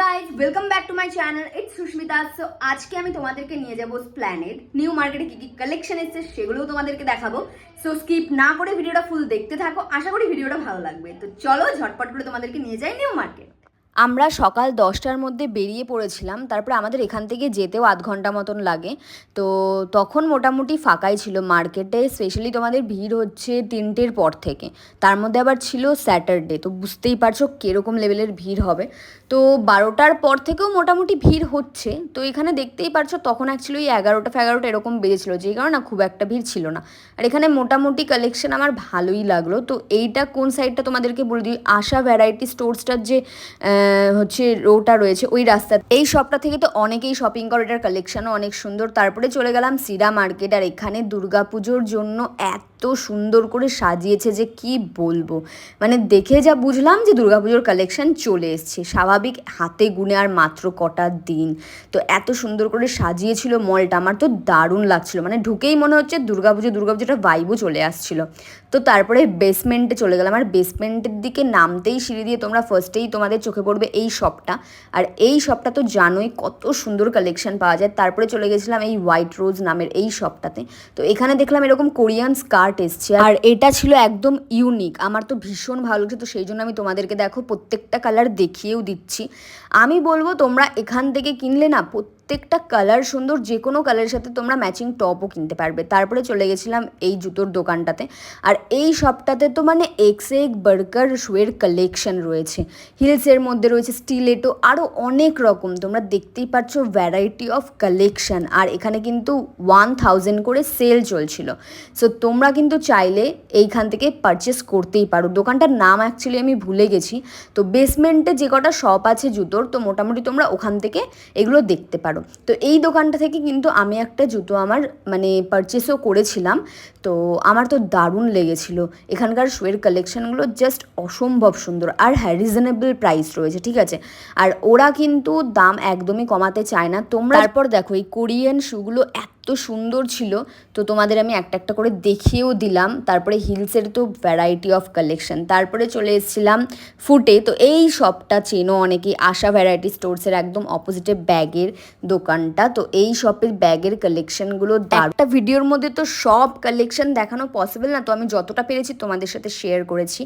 Guys welcome back to my channel it's Susmita. So আজকে আমি তোমাদেরকে নিয়ে যাবো স্প্ল্যানেড। নিউ মার্কেটে কি কি কালেকশন এসেছে সেগুলোও তোমাদেরকে দেখাবো। সো স্কিপ না করে ভিডিওটা ফুল দেখতে থাকো, আশা করি ভিডিওটা ভালো লাগবে। তো চলো ঝটপট করে তোমাদেরকে নিয়ে যাই নিউ মার্কেট। আমরা সকাল 10টার মধ্যে বেরিয়ে পড়েছিলাম, তারপরে আমাদের এখান থেকে যেতেও আধ ঘন্টা মতন লাগে। তো তখন মোটামুটি ফাঁকাই ছিল মার্কেটে, স্পেশালি তোমাদের ভিড় হচ্ছে 3টের পর থেকে। তার মধ্যে আবার ছিল স্যাটারডে, তো বুঝতেই পারছো কীরকম লেভেলের ভিড় হবে। তো 12টার পর থেকেও মোটামুটি ভিড় হচ্ছে। তো এখানে দেখতেই পারছো তখন অ্যাকচুয়ালি 11টা এরকম বেজেছিলো, যেই কারণে না খুব একটা ভিড় ছিল না। আর এখানে মোটামুটি কালেকশন আমার ভালোই লাগলো। তো এইটা কোন সাইডটা তোমাদেরকে বলে দিই, আশা ভ্যারাইটি স্টোরসটার যে হচ্ছে রোটা রয়েছে ওই রাস্তা, এই শপটা থেকে তো অনেকেই শপিং করে, এটার কালেকশনও অনেক সুন্দর। তারপরে চলে গেলাম সিরা মার্কেট, আর এখানে দুর্গাপুজোর জন্য এত সুন্দর করে সাজিয়েছে যে কি বলবো, মানে দেখে যা বুঝলাম যে দুর্গাপুজোর কালেকশন চলে এসছে। স্বাভাবিক, হাতে গুনে আর মাত্র কটা দিন, তো এত সুন্দর করে সাজিয়েছিল মলটা, আমার তো দারুণ লাগছিল। মানে ঢুকেই মনে হচ্ছে দুর্গাপুজোটা ভাইবও চলে আসছিল। তো তারপরে বেসমেন্টে চলে গেলাম, আর বেসমেন্টের দিকে নামতেই সিঁড়ি দিয়ে তোমরা ফার্স্টেই তোমাদের চোখে পড়বে এই শপটা। আর এই শপটা তো জানোই কত সুন্দর কালেকশন পাওয়া যায়। তারপরে চলে গেছিলাম এই হোয়াইট রোজ নামের এই শপটাতে। তো এখানে দেখলাম এরকম কোরিয়ান স্কার্ট এসছে, আর এটা ছিল একদম ইউনিক, আমার তো ভীষণ ভালো লাগছে। তো সেই জন্য আমি তোমাদেরকে দেখো প্রত্যেকটা কালার দেখিয়েও দিচ্ছি। আমি বলবো তোমরা এখান থেকে কিনলে না প্রত্যেকটা কালার সুন্দর, যে কোনো কালারের সাথে তোমরা ম্যাচিং টপও কিনতে পারবে। তারপরে চলে গেছিলাম এই জুতোর দোকানটাতে, আর এই শপটাতে তো মানে এক্সে এক বার্কার শুয়ের কালেকশন রয়েছে। হিলসের মধ্যে রয়েছে স্টিলেটো, আরও অনেক রকম তোমরা দেখতেই পাচ্ছ ভ্যারাইটি অফ কালেকশন। আর এখানে কিন্তু 1000 করে সেল চলছিল। সো তোমরা কিন্তু চাইলে এইখান থেকে পারচেস করতেই পারো। দোকানটার নাম অ্যাকচুয়ালি আমি ভুলে গেছি। তো বেসমেন্টে যে কটা শপ আছে জুতোর, তো মোটামুটি তোমরা ওখান থেকে এগুলো দেখতে পারো। তো এই দোকানটা থেকে কিন্তু আমি একটা জুতো আমার মানে পারচেসও করেছিলাম। তো আমার তো দারুণ লেগেছিল। এখানকার শুয়ের কালেকশানগুলো জাস্ট অসম্ভব সুন্দর, আর হ্যাঁ রিজনেবল প্রাইস রয়েছে, ঠিক আছে। আর ওরা কিন্তু দাম একদমই কমাতে চায় না। তোমরা তারপর দেখো এই কোরিয়ান শুগুলো এত সুন্দর ছিল, তো তোমাদের আমি একটা একটা করে দেখিয়েও দিলাম। তারপরে হিলসের তো ভ্যারাইটি অফ কালেকশন। তারপরে চলে এসেছিলাম ফুটে। তো এই শপটা চেনো অনেকেই, আশা ভ্যারাইটি স্টোরসের একদম অপোজিটে ব্যাগের দোকানটা। তো এই শপের ব্যাগের কালেকশনগুলো একটা ভিডিওর মধ্যে তো সব কালেকশন দেখানো পসিবল না, তো আমি যতটা পেরেছি তোমাদের সাথে শেয়ার করেছি।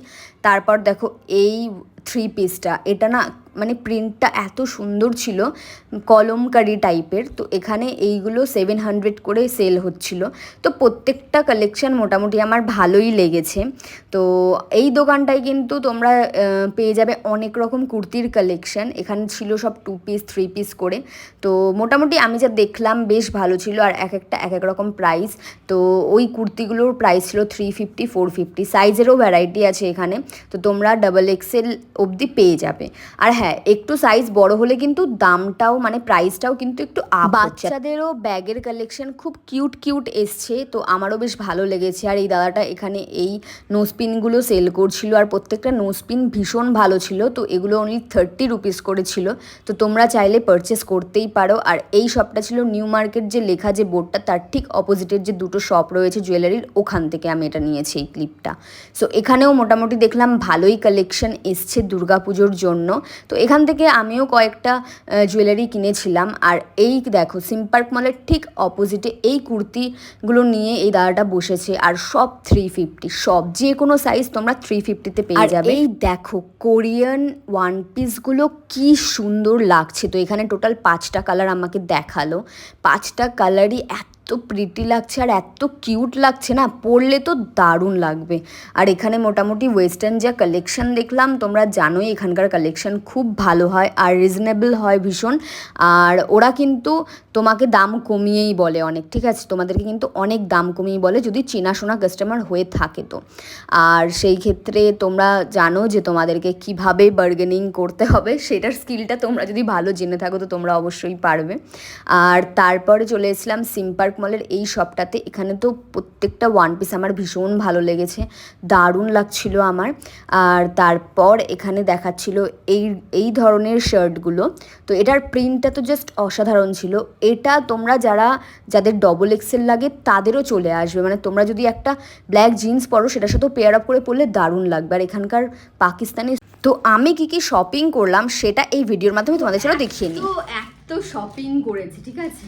তারপর দেখো এই 3 পিসটা, এটা না মানে প্রিন্টটা এত সুন্দর ছিল, কলমকারি টাইপের। তো এখানে এইগুলো 700 করে সেল হচ্ছিল। তো প্রত্যেকটা কালেকশন মোটামুটি আমার ভালোই লেগেছে। তো এই দোকানটায় কিন্তু তোমরা পেয়ে যাবে অনেক রকম কুর্তির কালেকশন। এখানে ছিল সব 2 পিস 3 পিস করে। তো মোটামুটি আমি যা দেখলাম বেশ ভালো ছিল, আর এক একটা এক এক রকম প্রাইস। তো ওই কুর্তিগুলোর প্রাইস ছিল 350 450, সাইজেরও ভ্যারাইটি আছে এখানে। তো তোমরা XXL অবধি পেয়ে যাবে। আর হ্যাঁ, একটু সাইজ বড় হলে কিন্তু দামটাও মানে প্রাইসটাও কিন্তু একটু আপ। বাচ্চাদেরও ব্যাগের কালেকশন খুব কিউট এসছে, তো আমারও বেশ ভালো লেগেছে। আর এই দাদাটা এখানে এই নোজপিনগুলো সেল করছিল, আর প্রত্যেকটা নোজপিন ভীষণ ভালো ছিল। তো এগুলো অনলি 30 রুপিস করেছিল। তো তোমরা চাইলে পারচেস করতেই পারো। আর এই শপটা ছিল নিউ মার্কেট যে লেখা যে বোর্ডটা, তার ঠিক অপোজিটের যে দুটো শপ রয়েছে জুয়েলারির, ওখান থেকে আমি এটা নিয়েছি এই ক্লিপটা। সো এখানেও মোটামুটি দেখলাম ভালোই কালেকশন এসছে দুর্গাপুজোর জন্য। তো এখান থেকে আমিও কয়েকটা জুয়েলারি কিনেছিলাম। আর এই দেখো সিম্পার্ক মলের ঠিক অপোজিটে এই কুর্তিগুলো নিয়ে এই দাদাটা বসেছে, আর সব 350, সব যে কোনো সাইজ তোমরা 350-তে পেয়ে যাবে। এই দেখো কোরিয়ান ওয়ান পিসগুলো কি সুন্দর লাগছে। তো এখানে টোটাল 5টা কালার আমাকে দেখালো, 5টা কালারই এত প্রিটি লাগছে আর এত কিউট লাগছে না, পরলে তো দারুণ লাগবে। আর এখানে মোটামুটি ওয়েস্টার্ন যা কালেকশন দেখলাম, তোমরা জানোই এখানকার কালেকশন খুব ভালো হয় আর রিজনেবল হয় ভীষণ। আর ওরা কিন্তু তোমাকে দাম কমিয়েই বলে অনেক, ঠিক আছে, তোমাদেরকে কিন্তু অনেক দাম কমিয়েই বলে যদি চেনাশোনা কাস্টমার হয়ে থাকে তো। আর সেই ক্ষেত্রে তোমরা জানো যে তোমাদেরকে কিভাবে বার্গেনিং করতে হবে, সেটার স্কিলটা তোমরা যদি ভালো জেনে থাকো তো তোমরা অবশ্যই পারবে। আর তারপরে চলে এসেছিলাম সিম্পার্ক মলের এই শপটাতে। এখানে তো প্রত্যেকটা ওয়ান পিস আমার ভীষণ ভালো লেগেছে, দারুণ লাগছিল আমার। আর তারপর এখানে দেখাচ্ছিল এই ধরনের শার্টগুলো। তো এটার প্রিন্টটা তো জাস্ট অসাধারণ ছিল। এটা তোমরা যাদের ডবল এক্সেল লাগে তাদেরও চলে আসবে, মানে তোমরা যদি একটা ব্ল্যাক জিন্স পরো সেটার সাথেও পেয়ার আপ করে পরলে দারুণ লাগবে। আর এখানকার পাকিস্তানি, তো আমি কি শপিং করলাম সেটা এই ভিডিওর মাধ্যমে তোমাদের সাথে দেখিয়ে নিই। তো এত শপিং করেছি, ঠিক আছে,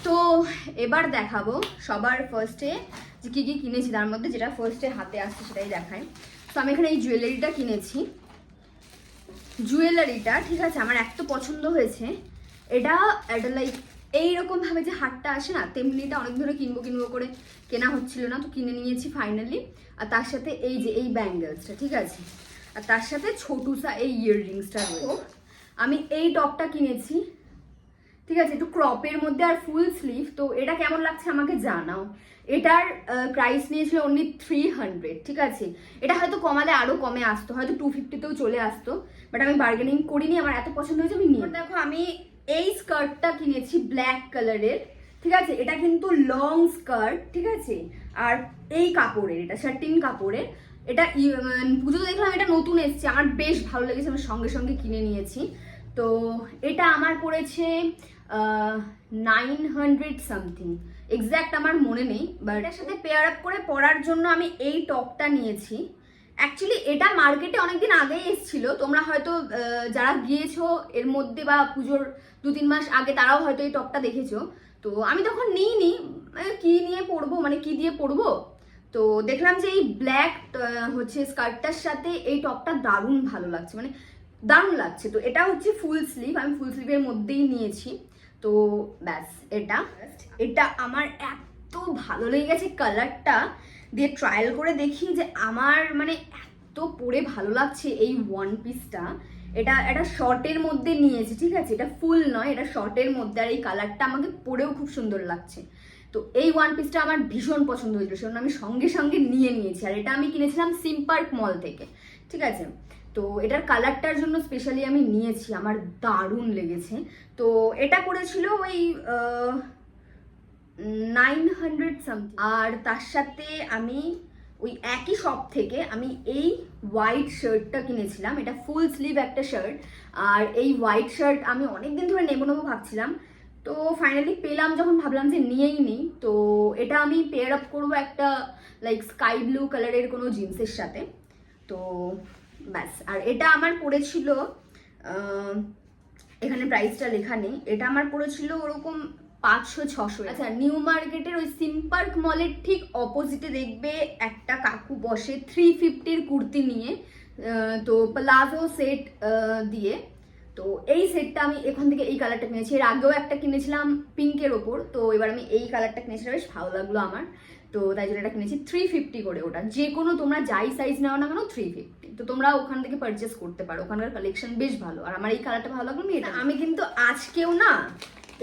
তো এবার দেখাবো সবার ফার্স্টে যে কী কী কিনেছি, তার মধ্যে যেটা ফার্স্টে হাতে আসছে সেটাই দেখায়। তো আমি এখানে এই জুয়েলারিটা কিনেছি, জুয়েলারিটা ঠিক আছে আমার এত পছন্দ হয়েছে। এটা লাইক এইরকমভাবে যে হারটা আসে না, তেমনি এটা অনেক ধরে কিনবো করে কেনা হচ্ছিল না, তো কিনে নিয়েছি ফাইনালি। আর তার সাথে এই যে এই ব্যাঙ্গেলসটা, ঠিক আছে, আর তার সাথে ছোটুসা এই ইয়াররিংসটা রয়েছে। আমি এই টপটা কিনেছি, ঠিক আছে, একটু ক্রপের মধ্যে আর ফুল স্লিভ। তো এটা কেমন লাগছে আমাকে জানাও। এটার প্রাইস নিয়েছিল অনলি 300, ঠিক আছে। এটা হয়তো কমালে আরও কমে আসতো, হয়তো 250তেও চলে আসতো, বাট আমি বার্গেনিং করিনি, আমার এত পছন্দ হয়েছে আমি নিয়ে। দেখো আমি এই স্কার্টটা কিনেছি ব্ল্যাক কালারের, ঠিক আছে, এটা কিন্তু লং স্কার্ট, ঠিক আছে, আর এই কাপড়ের, এটা শার্টিন কাপড়ের। এটা পুজোতে দেখলাম এটা নতুন এসছে, আমার বেশ ভালো লেগেছে, আমি সঙ্গে সঙ্গে কিনে নিয়েছি। তো এটা আমার পড়েছে 900 সামথিং, এক্স্যাক্ট আমার মনে নেই, বাট এটার সাথে পেয়ার আপ করে পরার জন্য আমি এই টপটা নিয়েছি। অ্যাকচুয়ালি এটা মার্কেটে অনেকদিন আগেই এসেছিল, তোমরা হয়তো যারা গিয়েছো এর মধ্যে বা পুজোর 2-3 মাস আগে তারাও হয়তো এই টপটা দেখেছো। তো আমি তখন নিইনি, কি নিয়ে পরবো, মানে কি দিয়ে পরবো, তো দেখলাম যে এই ব্ল্যাক হচ্ছে স্কার্টটার সাথে এই টপটা দারুণ ভালো লাগছে, মানে দারুণ লাগছে। তো এটা হচ্ছে ফুল স্লিভ, আমি ফুল স্লিভের মধ্যেই নিয়েছি। তো ব্যাস এটা আমার এত ভালো লেগে গেছে, কালারটা দিয়ে ট্রায়াল করে দেখি যে আমার মানে এত পরে ভালো লাগছে এই ওয়ান পিসটা। এটা একটা শর্টের মধ্যে নিয়েছি, ঠিক আছে, এটা ফুল নয়, এটা শর্টের মধ্যে, আর এই কালারটা আমাকে পরেও খুব সুন্দর লাগছে। তো এই ওয়ান পিসটা আমার ভীষণ পছন্দ হয়েছিল, সেজন্য আমি সঙ্গে সঙ্গে নিয়ে নিয়েছি। আর এটা আমি কিনেছিলাম সিম পার্ক মল থেকে, ঠিক আছে। তো এটার কালারটার জন্য স্পেশালি আমি নিয়েছি, আমার দারুণ লেগেছে। তো এটা পড়েছিল ওই 900 সামথিং। আর তার সাথে আমি ওই একই শপ থেকে আমি এই হোয়াইট শার্টটা কিনেছিলাম, এটা ফুল স্লিভ একটা শার্ট। আর এই হোয়াইট শার্ট আমি অনেকদিন ধরে নেবো ভাবছিলাম, তো ফাইনালি পেলাম যখন, ভাবলাম যে নিয়েই নিই। তো এটা আমি পেয়ার আপ করবো একটা লাইক স্কাই ব্লু কালারের কোনো জিন্সের সাথে। তো ব্যাস। আর এটা আমার পড়েছিল, এখানে প্রাইসটা লেখা নেই, এটা আমার পড়েছিল ওরকম 500-600। আচ্ছা, নিউ মার্কেটের ওই সিম পার্ক মলের ঠিক অপোজিটে দেখবে একটা কাকু বসে 350-র কুর্তি নিয়ে, তো প্লাজো সেট দিয়ে। তো এই সেটটা আমি এখান থেকে এই কালারটা কিনেছি, এর আগেও একটা কিনেছিলাম পিঙ্কের ওপর, তো এবার আমি এই কালারটা কিনেছিলাম, বেশ ভালো লাগলো আমার, তো তাই জন্য এটা কিনেছি 350 করে। ওটা যে কোনো তোমরা যাই সাইজ নাও না কেন 350, তো তোমরা ওখান থেকে পারচেস করতে পারো, ওখানকার কালেকশন বেশ ভালো। আর আমার এই কালারটা ভালো লাগলো, আমি কিন্তু আজকেও না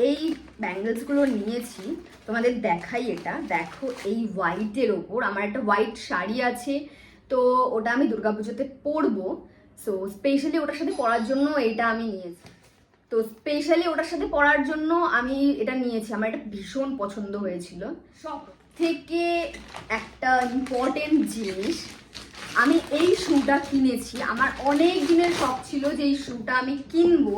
এই ব্যাঙ্গেলসগুলো নিয়েছি, তোমাদের দেখাই। এটা দেখো, এই হোয়াইটের ওপর আমার একটা হোয়াইট শাড়ি আছে, তো ওটা আমি দুর্গাপুজোতে পরবো, সো স্পেশালি ওটার সাথে পরার জন্য এটা আমি নিয়েছি। তো স্পেশালি ওটার সাথে পরার জন্য আমি এটা নিয়েছি, আমার এটা ভীষণ পছন্দ হয়েছিল। সব থেকে একটা ইম্পর্টেন্ট জিনিস, আমি এই শুটা কিনেছি। আমার অনেক দিনের শখ ছিল যে এই শুটা আমি কিনবো,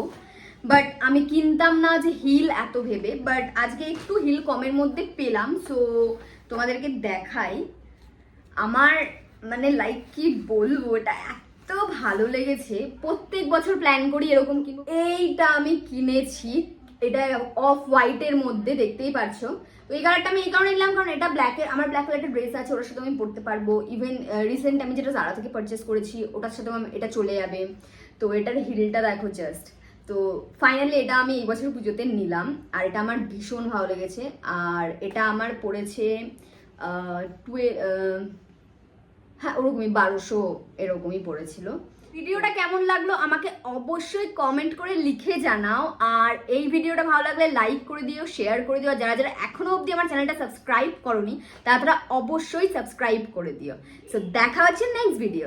বাট আমি কিনতাম না যে হিল এত ভেবে, বাট আজকে একটু হিল কমের মধ্যে পেলাম, সো তোমাদেরকে দেখাই। আমার মানে লাইক কি বলবো, এটা এত ভালো লেগেছে, প্রত্যেক বছর প্ল্যান করি এরকম কিনবো। এইটা আমি কিনেছি, এটা অফ হোয়াইটের মধ্যে, দেখতেই পারছো। তো এই কালারটা আমি এই কারণে নিলাম কারণ এটা ব্ল্যাকের, আমার ব্ল্যাক কালারের ড্রেস আছে, ওটার সাথে আমি পরতে পারবো। ইভেন রিসেন্ট আমি যেটা জারা থেকে পারচেস করেছি ওটার সাথে এটা চলে যাবে। তো এটার হিলটা দেখো জাস্ট। তো ফাইনালি এটা আমি এই বছর পুজোতে নিলাম, আর এটা আমার ভীষণ ভালো লেগেছে। আর এটা আমার পড়েছে হ্যাঁ ওরকমই 1200 এরকমই পড়েছিল। ভিডিওটা কেমন লাগলো আমাকে অবশ্যই কমেন্ট করে লিখে জানাও। আর এই ভিডিওটা ভালো লাগলে লাইক করে দিও, শেয়ার করে দিও। যারা যারা এখনো অবধি আমার চ্যানেলটা সাবস্ক্রাইব করোনি তারা অবশ্যই সাবস্ক্রাইব করে দিও। সো দেখা হচ্ছে নেক্সট ভিডিও।